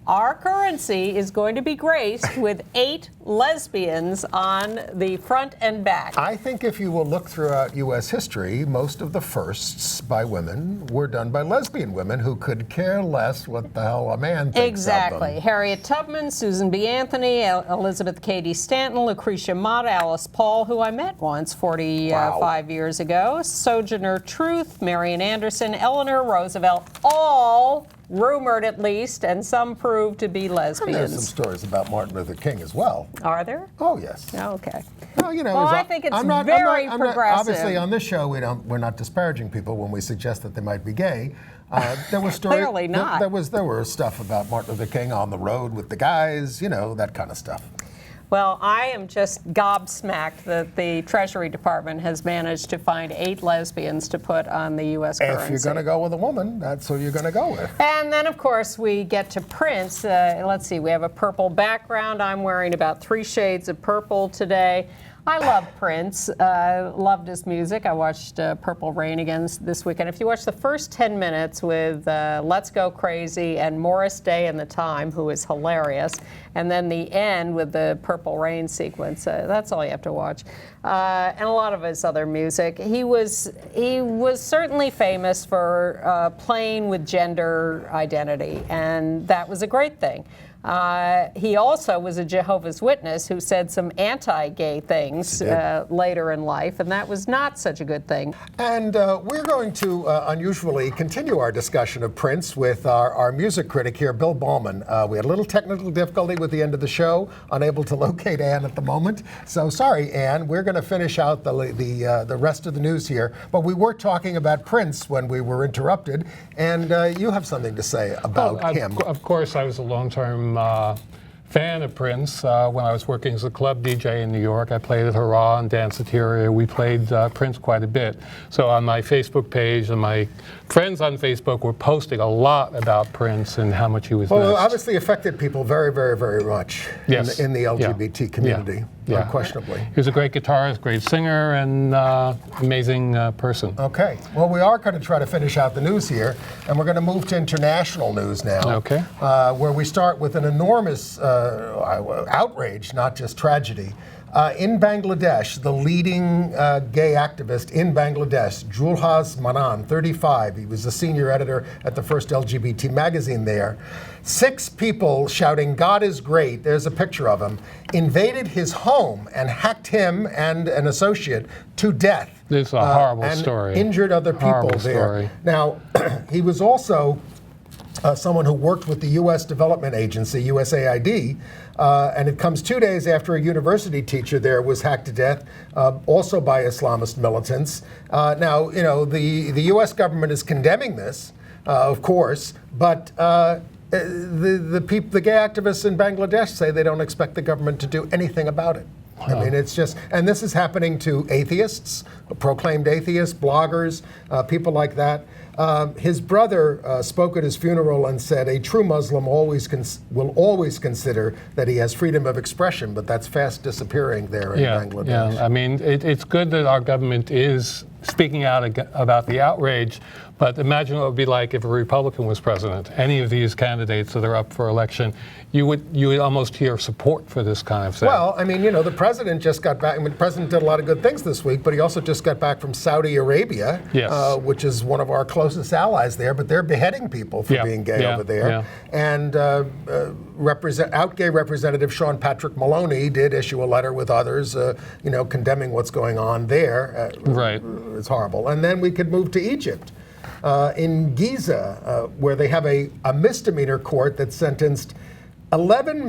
Our currency is going to be graced with 8 lesbians on the front and back.
I think if you will look throughout U.S. history, most of the firsts by women were done by lesbian women who could care less what the hell a man thinks of them.
Harriet Tubman, Susan B. Anthony, Elizabeth Cady Stanton, Lucretia Mott, Alice Paul, who I met once 45 years ago, Sojourner Truth, Marian Anderson, Eleanor Roosevelt, all rumored at least, and some proved to be lesbians.
There's some stories about Martin Luther King as well.
Are there?
Oh, yes.
Oh, okay.
Well, you know,
I think it's very progressive.
Obviously, on this show, we're not disparaging people when we suggest that they might be gay. There was story,
Clearly not.
There were stuff about Martin Luther King on the road with the guys, you know, that kind of stuff.
Well, I am just gobsmacked that the Treasury Department has managed to find 8 lesbians to put on the U.S. currency.
If you're going to go with a woman, that's who you're going to go with.
And then, of course, we get to Prince. Let's see, we have a purple background. I'm wearing about 3 shades of purple today. I love Prince. Loved his music. I watched Purple Rain again this weekend. If you watch the first 10 minutes with Let's Go Crazy and Morris Day and the Time, who is hilarious, and then the end with the Purple Rain sequence, that's all you have to watch. And a lot of his other music. He was certainly famous for playing with gender identity, and that was a great thing. He also was a Jehovah's Witness who said some anti-gay things later in life, and that was not such a good thing.
And we're going to unusually continue our discussion of Prince with our music critic here, Bill Ballman. We had a little technical difficulty with the end of the show, unable to locate Ann at the moment. So sorry, Ann. We're going to finish out the rest of the news here. But we were talking about Prince when we were interrupted, and you have something to say about him.
Of course, I was a long-term fan of Prince. When I was working as a club DJ in New York, I played at Hurrah and Danceteria. We played Prince quite a bit. So on my Facebook page, and my friends on Facebook were posting a lot about Prince and how much he was missed.
Well, it obviously affected people very, very, very much in the LGBT community, unquestionably.
He was a great guitarist, great singer, and amazing person.
Okay. Well, we are going to try to finish out the news here, and we're going to move to international news now.
Okay.
Where we start with an enormous outrage, not just tragedy. In Bangladesh, the leading gay activist in Bangladesh, Julhaz Manan, 35, he was a senior editor at the first LGBT magazine there. 6 people shouting, "God is great," there's a picture of him, invaded his home and hacked him and an associate to death.
It's a horrible story.
Injured other people
horrible
there.
Story.
Now, he was also someone who worked with the U.S. Development Agency, USAID, and it comes 2 days after a university teacher there was hacked to death, also by Islamist militants. Now, you know, the U.S. government is condemning this, of course, but the gay activists in Bangladesh say they don't expect the government to do anything about it. I mean, it's just, and this is happening to atheists, proclaimed atheists, bloggers, people like that. His brother spoke at his funeral and said, "A true Muslim will always consider that he has freedom of expression," but that's fast disappearing there in Bangladesh.
Yeah, I mean, it's good that our government is speaking out about the outrage. But imagine what it would be like if a Republican was president. Any of these candidates that are up for election, you would almost hear support for this kind of thing.
Well, I mean, the president just got back. I mean, the president did a lot of good things this week, but he also just got back from Saudi Arabia,
Yes.
Which is one of our closest allies there. But they're beheading people for being gay over there.
Yeah.
And out-gay Representative Sean Patrick Maloney did issue a letter with others, condemning what's going on there.
Right.
It's horrible. And then we could move to Egypt. In Giza, where they have a misdemeanor court that sentenced 11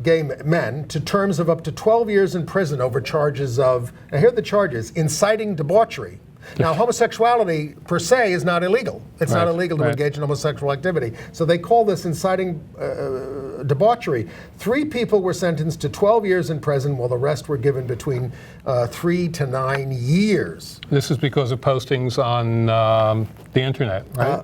gay men, to terms of up to 12 years in prison over charges of, now here are the charges, inciting debauchery. Now, homosexuality per se is not illegal. It's not illegal to engage in homosexual activity. So they call this inciting debauchery. 3 people were sentenced to 12 years in prison, while the rest were given between 3 to 9 years.
This is because of postings on the internet, right?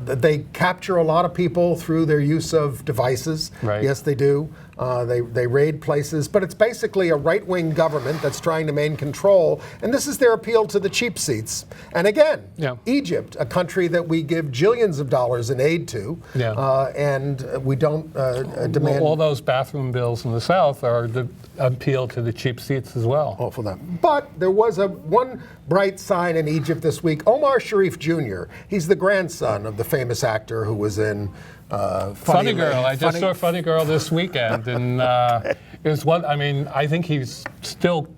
They capture a lot of people through their use of devices.
Right.
Yes, they do. They raid places, but it's basically a right-wing government that's trying to maintain control, and this is their appeal to the cheap seats. And again, Egypt, a country that we give jillions of dollars in aid to, and we don't demand...
Well, all those bathroom bills in the South are the appeal to the cheap seats as well.
Oh, for them. But there was one bright sign in Egypt this week. Omar Sharif Jr., he's the grandson of the famous actor who was in
Funny Girl. I just saw Funny Girl this weekend, and it was one. I mean, I think he's still,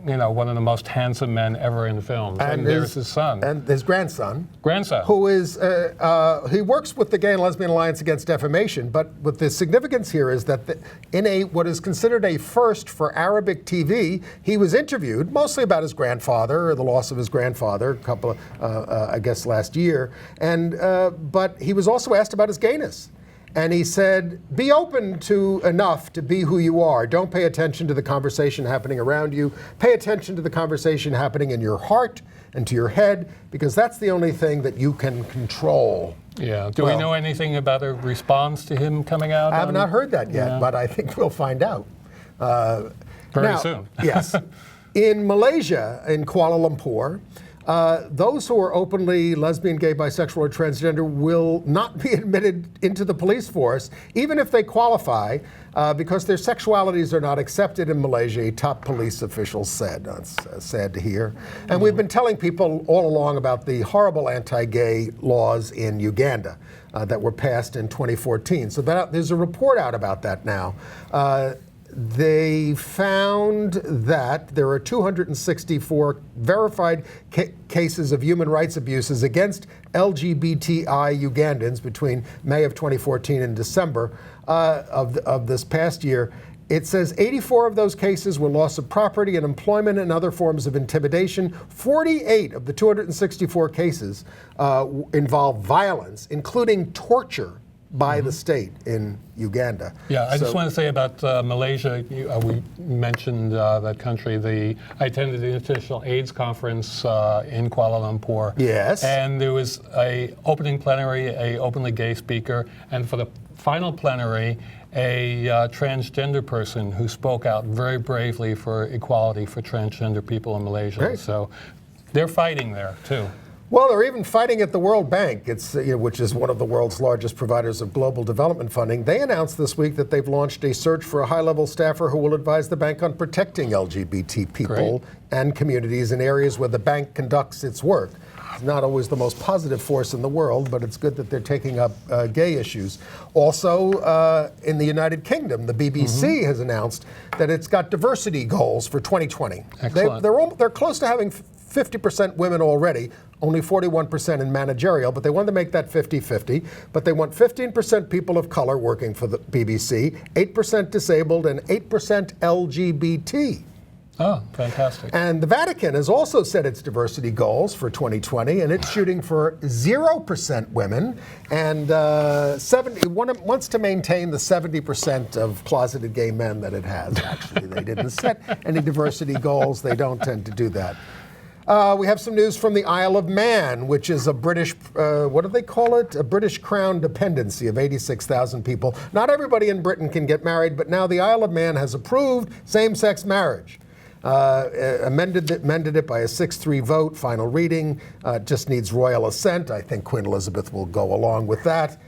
one of the most handsome men ever in films. And there's his son
and his grandson,
who
is he works with the Gay and Lesbian Alliance Against Defamation. But what the significance here is that in what is considered a first for Arabic TV, he was interviewed mostly about his grandfather, or the loss of his grandfather, a couple I guess last year, and but he was also asked about his gayness. And he said, be open to enough to be who you are. Don't pay attention to the conversation happening around you. Pay attention to the conversation happening in your heart and to your head, because that's the only thing that you can control.
Yeah. Do we know anything about a response to him coming out?
I have not heard that yet, but I think we'll find out.
Very soon.
Yes. In Malaysia, in Kuala Lumpur, those who are openly lesbian, gay, bisexual, or transgender will not be admitted into the police force, even if they qualify, because their sexualities are not accepted in Malaysia, a top police official said. That's sad to hear. And we've been telling people all along about the horrible anti-gay laws in Uganda that were passed in 2014. So there's a report out about that now. They found that there are 264 verified cases of human rights abuses against LGBTI Ugandans between May of 2014 and December of this past year. It says 84 of those cases were loss of property and employment and other forms of intimidation. 48 of the 264 cases involved violence, including torture by the state in Uganda.
Yeah, I just want to say about Malaysia, we mentioned that country. I attended the International AIDS Conference in Kuala Lumpur.
Yes.
And there was a opening plenary, a openly gay speaker, and for the final plenary, a transgender person who spoke out very bravely for equality for transgender people in Malaysia.
Great.
So they're fighting there, too.
Well, they're even fighting at the World Bank, which is one of the world's largest providers of global development funding. They announced this week that they've launched a search for a high-level staffer who will advise the bank on protecting LGBT people and communities in areas where the bank conducts its work. It's not always the most positive force in the world, but it's good that they're taking up gay issues. Also, in the United Kingdom, the BBC has announced that it's got diversity goals for 2020.
Excellent.
They're close to having 50% women already, only 41% in managerial, but they want to make that 50-50. But they want 15% people of color working for the BBC, 8% disabled, and 8% LGBT.
Oh, fantastic.
And the Vatican has also set its diversity goals for 2020, and it's shooting for 0% women, and wants to maintain the 70% of closeted gay men that it has, actually. They didn't set any diversity goals. They don't tend to do that. We have some news from the Isle of Man, which is a British, what do they call it? A British Crown dependency of 86,000 people. Not everybody in Britain can get married, but now the Isle of Man has approved same-sex marriage. amended it by a 6-3 vote, final reading. Just needs royal assent. I think Queen Elizabeth will go along with that.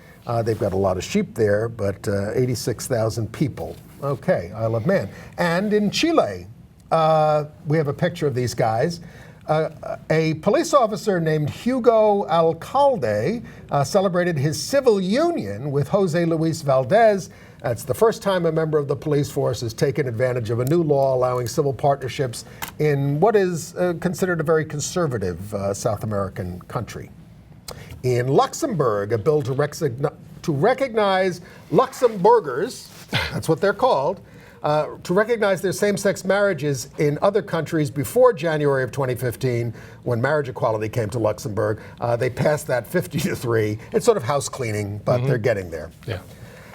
They've got a lot of sheep there, but 86,000 people. Okay, Isle of Man. And in Chile, we have a picture of these guys. A police officer named Hugo Alcalde celebrated his civil union with Jose Luis Valdez. It's the first time a member of the police force has taken advantage of a new law allowing civil partnerships in what is considered a very conservative South American country. In Luxembourg, a bill to recognize Luxembourgers, that's what they're called, to recognize their same-sex marriages in other countries before January of 2015, when marriage equality came to Luxembourg. They passed that 50-3. It's sort of house cleaning, but they're getting there.
Yeah.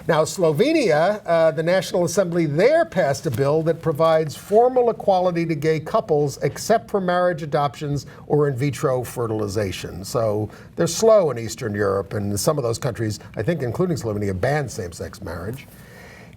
Now, Slovenia, the National Assembly there passed a bill that provides formal equality to gay couples except for marriage, adoptions, or in vitro fertilization. So they're slow in Eastern Europe, and some of those countries, I think including Slovenia, ban same-sex marriage.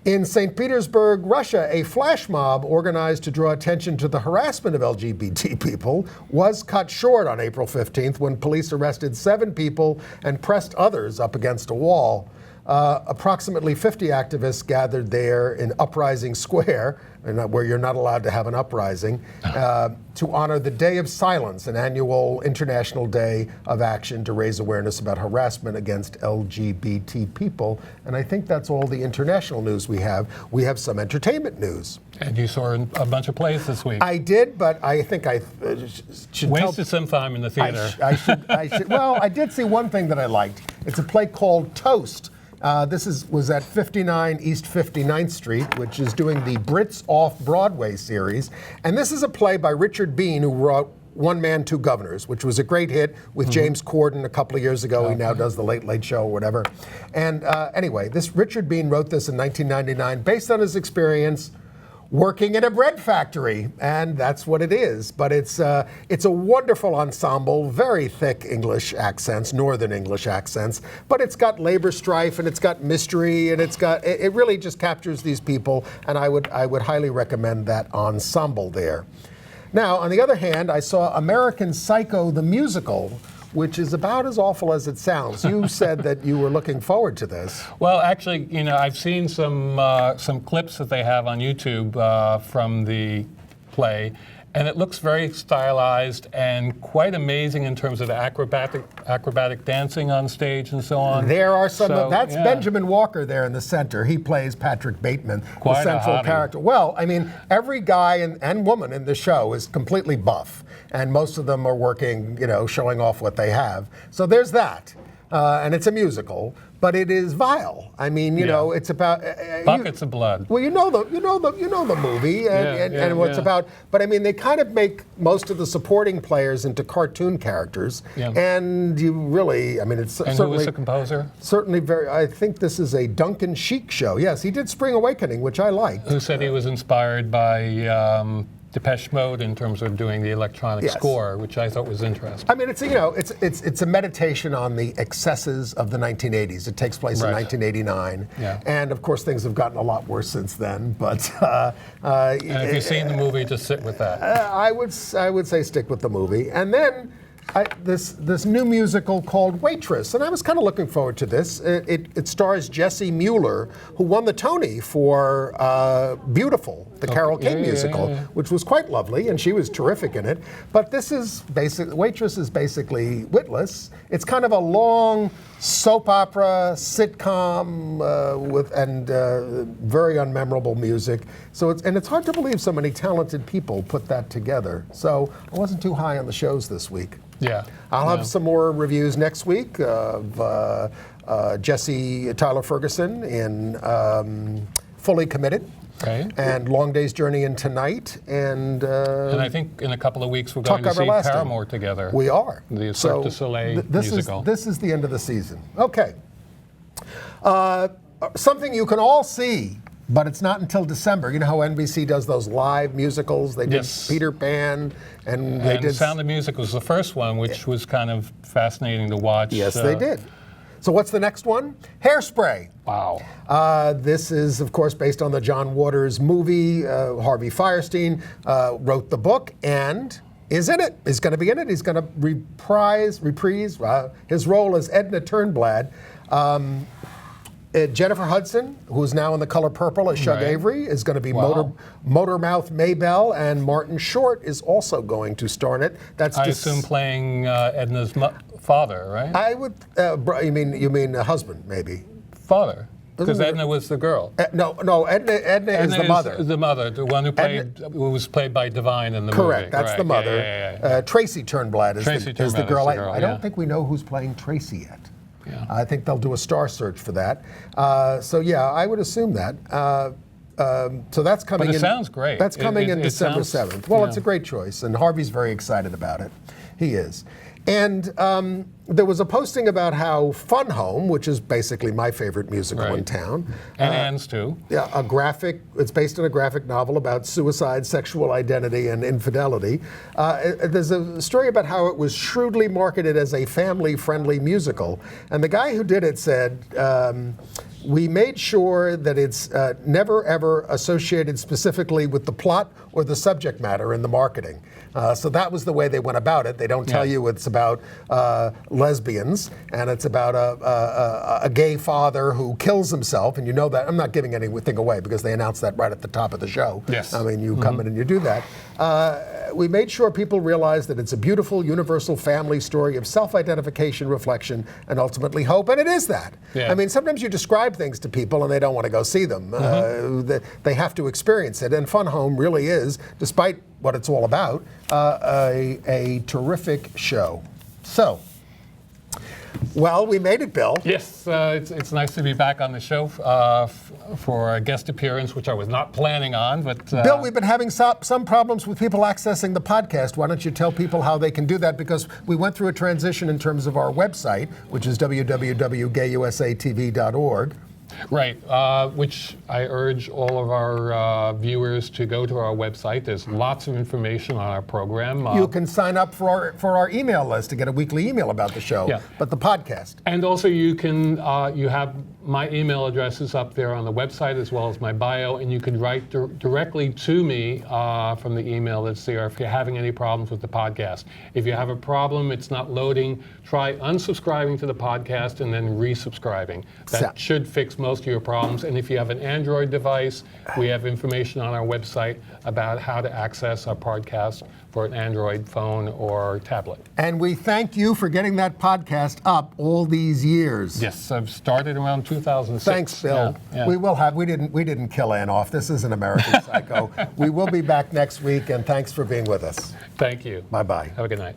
In St. Petersburg, Russia, a flash mob organized to draw attention to the harassment of LGBT people was cut short on April 15th when police arrested 7 people and pressed others up against a wall. Approximately 50 activists gathered there in Uprising Square, where you're not allowed to have an uprising, to honor the Day of Silence, an annual international day of action to raise awareness about harassment against LGBT people. And I think that's all the international news we have. We have some entertainment news.
And you saw a bunch of plays this week.
I did, but I think I should
wasted some time in the theater.
I should. Well, I did see one thing that I liked. It's a play called Toast. This was at 59 East 59th Street, which is doing the Brits Off Broadway series. And this is a play by Richard Bean, who wrote One Man, Two Governors, which was a great hit with James Corden a couple of years ago. He now does The Late Late Show or whatever. And anyway, this Richard Bean wrote this in 1999 based on his experience working in a bread factory, and that's what it is. But it's a wonderful ensemble, very thick English accents, Northern English accents, but it's got labor strife and it's got mystery and it really just captures these people, and I would highly recommend that ensemble there. Now, on the other hand, I saw American Psycho the musical, which is about as awful as it sounds. You said that you were looking forward to this.
Well, actually, I've seen some clips that they have on YouTube from the play, and it looks very stylized and quite amazing in terms of the acrobatic dancing on stage and so on.
There are some. That's Benjamin Walker there in the center. He plays Patrick Bateman,
quite
the central character. Well, I mean, every guy and woman in the show is completely buff, and most of them are working, showing off what they have. So there's that, and it's a musical. But it is vile. I mean, it's about
buckets of blood.
Well, you know the movie and what it's about. But I mean, they kind of make most of the supporting players into cartoon characters, and you really, I mean, it's
and
certainly.
Who was the composer?
Certainly very. I think this is a Duncan Sheik show. Yes, he did Spring Awakening, which I liked.
Who said he was inspired by Depeche Mode in terms of doing the electronic score, which I thought was interesting.
I mean, it's a meditation on the excesses of the 1980s. It takes place in 1989, and of course things have gotten a lot worse since then. But
and if you've seen the movie, just sit with that.
I would say stick with the movie, and then. This new musical called Waitress, and I was kind of looking forward to this. It stars Jessie Mueller, who won the Tony for Beautiful, the Carole King musical, which was quite lovely, and she was terrific in it. But Waitress is basically witless. It's kind of a long soap opera sitcom with very unmemorable music. So it's hard to believe so many talented people put that together. So I wasn't too high on the shows this week.
Yeah,
I'll have some more reviews next week of Jesse Tyler Ferguson in Fully Committed.
Okay.
And Long Day's Journey in Tonight, and
I think in a couple of weeks we're going to see Paramore together.
We are.
The Cirque du Soleil musical.
This is the end of the season. Okay. Something you can all see, but it's not until December. You know how NBC does those live musicals? They did Peter Pan, and they did...
Sound of Music was the first one, which was kind of fascinating to watch.
Yes, they did. So what's the next one? Hairspray.
Wow.
This is, of course, based on the John Waters movie. Harvey Fierstein wrote the book and is in it. He's going to be in it. He's going to reprise his role as Edna Turnblad. Jennifer Hudson, who's now in The Color Purple as Shug Avery, is going to be Motormouth Maybelle, and Martin Short is also going to star in it. That's
I assume playing Edna's father, right?
I would. You mean husband, maybe?
Father. Because Edna was the girl.
No, Edna is the mother.
Is the mother, the one who was played by Divine in the movie.
Correct, that's the mother.
Yeah.
Tracy Turnblad is the girl. I don't think we know who's playing Tracy yet.
Yeah.
I think they'll do a star search for that. So yeah, I would assume that. So that's coming in.
But it sounds great.
That's coming in December 7th. Well,
yeah.
It's a great choice, and Harvey's very excited about it. He is. And there was a posting about how Fun Home, which is basically my favorite musical in town.
And Anne's too.
Yeah, it's based on a graphic novel about suicide, sexual identity, and infidelity. There's a story about how it was shrewdly marketed as a family-friendly musical. And the guy who did it said, we made sure that it's never ever associated specifically with the plot or the subject matter in the marketing. So that was the way they went about it. They don't tell you it's about lesbians and it's about a gay father who kills himself, and you know that. I'm not giving anything away because they announced that right at the top of the show.
Yes.
I mean, you come in and you do that. We made sure people realize that it's a beautiful, universal family story of self-identification, reflection, and ultimately hope, and it is that.
Yeah.
I mean, sometimes you describe things to people and they don't want to go see them. They have to experience it, and Fun Home really is, despite what it's all about, a terrific show. So, well, we made it, Bill.
Yes, it's nice to be back on the show for a guest appearance, which I was not planning on. But
Bill, we've been having some problems with people accessing the podcast. Why don't you tell people how they can do that? Because we went through a transition in terms of our website, which is www.gayusatv.org.
Right, which I urge all of our viewers to go to our website. There's lots of information on our program.
You can sign up for our email list to get a weekly email about the show, but the podcast.
And also you can, you have my email addresses up there on the website as well as my bio, and you can write directly to me from the email that's there if you're having any problems with the podcast. If you have a problem, it's not loading, try unsubscribing to the podcast and then resubscribing. That should fix most of your problems. And if you have an Android device, we have information on our website about how to access our podcast for an Android phone or tablet.
And we thank you for getting that podcast up all these years.
Yes, I've started around 2006.
Thanks, Bill.
Yeah.
We didn't kill Ann off. This is an American Psycho. We will be back next week, and thanks for being with us.
Thank you.
Bye-bye.
Have a good night.